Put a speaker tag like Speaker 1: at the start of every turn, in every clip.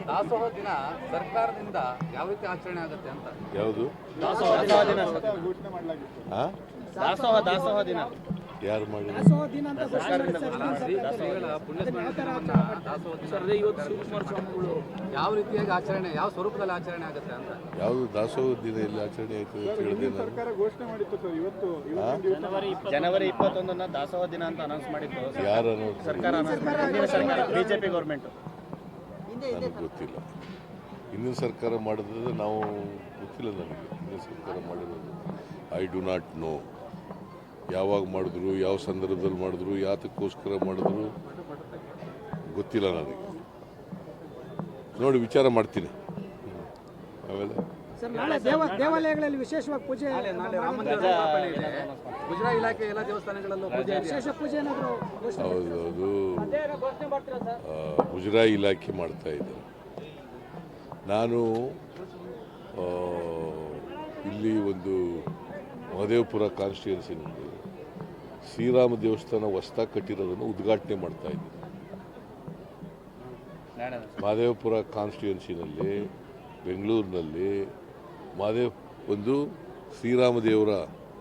Speaker 1: ದಾಸೋಹ ದಿನ ಸರ್ಕಾರದಿಂದ ಯಾವ ರೀತಿ ಆಚರಣೆ ಆಗುತ್ತೆ ಅಂತ?
Speaker 2: ಯಾವುದು
Speaker 3: ದಾಸೋಹ ದಿನ
Speaker 2: ಯಾರು ಮಾಡಿ
Speaker 1: ಯಾವ ರೀತಿಯಾಗಿ ಆಚರಣೆ, ಯಾವ ಸ್ವರೂಪದಲ್ಲಿ ಆಚರಣೆ ಆಗುತ್ತೆ ಅಂತ?
Speaker 2: ಯಾವುದು ದಾಸೋಹ ದಿನ ಎಲ್ಲಿ ಆಚರಣೆ ಆಯ್ತು ಅಂತ ಹೇಳಿದೆ ನಾನು.
Speaker 4: ಸರ್ಕಾರ ಘೋಷಣೆ ಮಾಡಿತ್ತು ಸರ್. ಇವತ್ತು
Speaker 3: ಜನವರಿ 21 ದಾಸೋಹ ದಿನ ಅಂತ ಅನೌನ್ಸ್ ಮಾಡಿತ್ತು.
Speaker 2: ಯಾರು
Speaker 3: ಸರ್ಕಾರ ಬಿಜೆಪಿ ಗೌರ್ಮೆಂಟ್.
Speaker 2: ನನಗೆ ಗೊತ್ತಿಲ್ಲ. ಹಿಂದಿನ ಸರ್ಕಾರ ಮಾಡಿದ್ರೆ ನಾವು ಗೊತ್ತಿಲ್ಲ ನನಗೆ. ಹಿಂದಿನ ಸರ್ಕಾರ ಮಾಡಿರೋದು ಐ ಡು ನಾಟ್ ನೋ. ಯಾವಾಗ ಮಾಡಿದ್ರು, ಯಾವ ಸಂದರ್ಭದಲ್ಲಿ ಮಾಡಿದ್ರು, ಯಾತಕ್ಕೋಸ್ಕರ ಮಾಡಿದ್ರು ಗೊತ್ತಿಲ್ಲ ನನಗೆ. ನೋಡಿ ವಿಚಾರ ಮಾಡ್ತೀನಿ. ಆಮೇಲೆ
Speaker 5: ದೇವಾಲಯಗಳಲ್ಲಿ ವಿಶೇಷವಾಗಿ ಪೂಜೆ,
Speaker 1: ಗುಜರಾ ಇಲಾಖೆ ಎಲ್ಲ ದೇವಸ್ಥಾನಗಳಲ್ಲೂ
Speaker 5: ವಿಶೇಷ ಪೂಜೆ ಏನಾದರೂ?
Speaker 2: ಹೌದು, ಮುಜರಾಯಿ ಇಲಾಖೆ ಮಾಡ್ತಾ ಇದ್ದಾರೆ. ನಾನು ಇಲ್ಲಿ ಒಂದು ಮಹದೇವಪುರ ಕಾನ್ಸ್ಟಿಟ್ಯೂನ್ಸಿನಲ್ಲಿ ಶ್ರೀರಾಮ ದೇವಸ್ಥಾನ ಹೊಸದಾಗಿ ಕಟ್ಟಿರೋದನ್ನು ಉದ್ಘಾಟನೆ ಮಾಡ್ತಾ ಇದ್ದೀನಿ. ಮಹದೇವಪುರ ಕಾನ್ಸ್ಟಿಟ್ಯೂನ್ಸಿನಲ್ಲಿ ಬೆಂಗಳೂರಿನಲ್ಲಿ ಒಂದು ಶ್ರೀರಾಮ ದೇವರ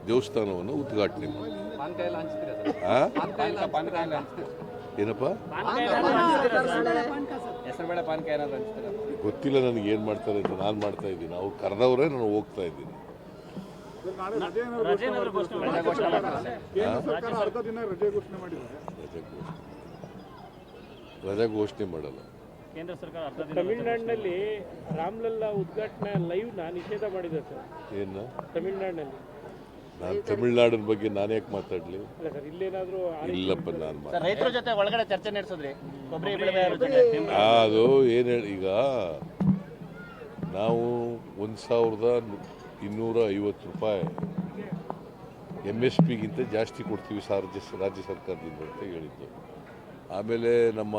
Speaker 2: ದೇವಸ್ಥಾನವನ್ನು ಉದ್ಘಾಟನೆ ಮಾಡಿ. ಏನಪ್ಪ ಗೊತ್ತಿಲ್ಲ ನನಗೆ ಏನು ಮಾಡ್ತಾರೆ ಅಂತ. ನಾನು ಮಾಡ್ತಾ ಇದ್ದೀನಿ, ಅವ್ರು ಕರೆದವರೇ ನಾನು ಹೋಗ್ತಾ ಇದ್ದೀನಿ. ರಜೆ ಘೋಷಣೆ ಮಾಡಲ್ಲ
Speaker 6: ಕೇಂದ್ರ ಸರ್ಕಾರ. ತಮಿಳುನಾಡಿನಲ್ಲಿ ರಾಮಲಲ್ಲಾ ಉದ್ಘಾಟನೆ ಲೈವ್ ನಿಷೇಧ ಮಾಡಿದೆ ಸರ್.
Speaker 2: ಏನು
Speaker 6: ತಮಿಳುನಾಡಿನಲ್ಲಿ?
Speaker 2: ನಾನು ತಮಿಳುನಾಡಿನ ಬಗ್ಗೆ ನಾನು ಯಾಕೆ ಮಾತಾಡಲಿ?
Speaker 6: ಇಲ್ಲೇನಾದರೂ
Speaker 2: ಇಲ್ಲಪ್ಪ, ನಾನು
Speaker 3: ರೈತರ ಜೊತೆ ಒಳಗಡೆ ಚರ್ಚೆ ನಡೆಸಿದ್ರಿ.
Speaker 2: ಅದು ಏನು ಹೇಳಿ, ಈಗ ನಾವು 1,250 ರೂಪಾಯಿ MSPಗಿಂತ ಜಾಸ್ತಿ ಕೊಡ್ತೀವಿ ರಾಜ್ಯ ಸರ್ಕಾರದಿಂದ ಅಂತ ಹೇಳಿದ್ದು. ಆಮೇಲೆ ನಮ್ಮ